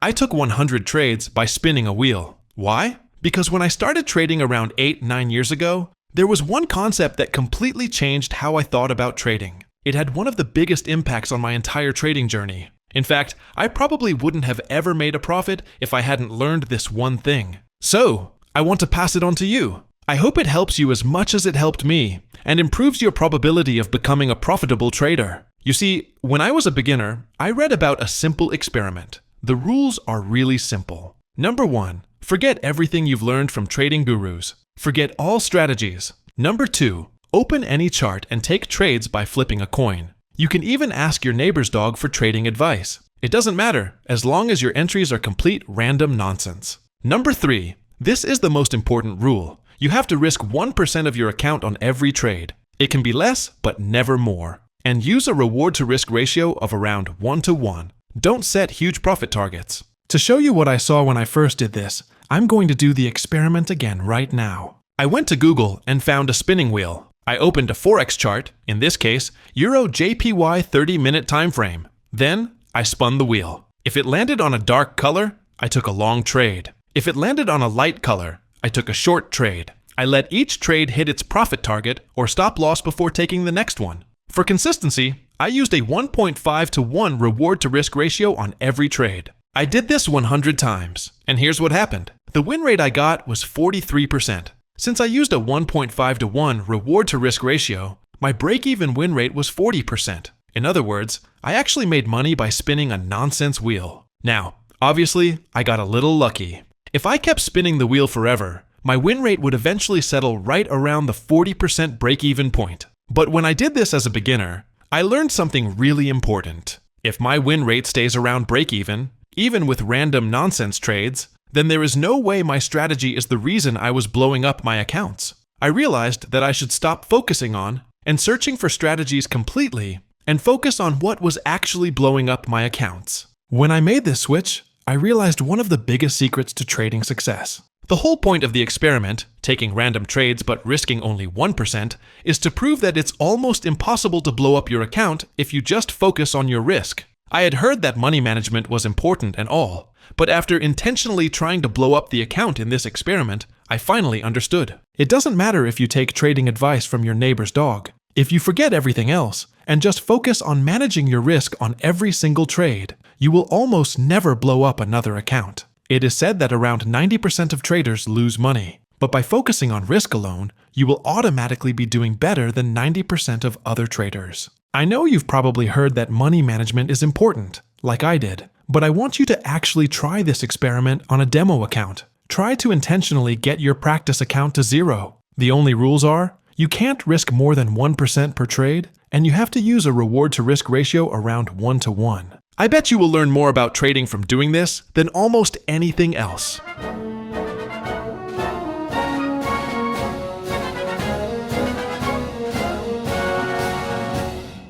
I took 100 trades by spinning a wheel. Why? Because when I started trading around 8-9 years ago, there was one concept that completely changed how I thought about trading. It had one of the biggest impacts on my entire trading journey. In fact, I probably wouldn't have ever made a profit if I hadn't learned this one thing. So, I want to pass it on to you. I hope it helps you as much as it helped me and improves your probability of becoming a profitable trader. You see, when I was a beginner, I read about a simple experiment. The rules are really simple. Number 1, forget everything you've learned from trading gurus. Forget all strategies. Number 2, open any chart and take trades by flipping a coin. You can even ask your neighbor's dog for trading advice. It doesn't matter, as long as your entries are complete random nonsense. Number 3, this is the most important rule. You have to risk 1% of your account on every trade. It can be less, but never more. And use a reward-to-risk ratio of around 1:1. Don't set huge profit targets. To show you what I saw when I first did this, I'm going to do the experiment again right now. I went to Google and found a spinning wheel. I opened a Forex chart, in this case, Euro JPY 30-minute time frame. Then, I spun the wheel. If it landed on a dark color, I took a long trade. If it landed on a light color, I took a short trade. I let each trade hit its profit target or stop loss before taking the next one. For consistency, I used a 1.5:1 reward-to-risk ratio on every trade. I did this 100 times, and here's what happened. The win rate I got was 43%. Since I used a 1.5:1 reward-to-risk ratio, my break-even win rate was 40%. In other words, I actually made money by spinning a nonsense wheel. Now, obviously, I got a little lucky. If I kept spinning the wheel forever, my win rate would eventually settle right around the 40% break-even point. But when I did this as a beginner, I learned something really important. If my win rate stays around break-even, even with random nonsense trades, then there is no way my strategy is the reason I was blowing up my accounts. I realized that I should stop focusing on and searching for strategies completely and focus on what was actually blowing up my accounts. When I made this switch, I realized one of the biggest secrets to trading success. The whole point of the experiment, taking random trades but risking only 1%, is to prove that it's almost impossible to blow up your account if you just focus on your risk. I had heard that money management was important and all, but after intentionally trying to blow up the account in this experiment, I finally understood. It doesn't matter if you take trading advice from your neighbor's dog. If you forget everything else and just focus on managing your risk on every single trade, you will almost never blow up another account. It is said that around 90% of traders lose money, but by focusing on risk alone, you will automatically be doing better than 90% of other traders. I know you've probably heard that money management is important, like I did, but I want you to actually try this experiment on a demo account. Try to intentionally get your practice account to 0. The only rules are, you can't risk more than 1% per trade, and you have to use a reward-to-risk ratio around 1:1. I bet you will learn more about trading from doing this than almost anything else.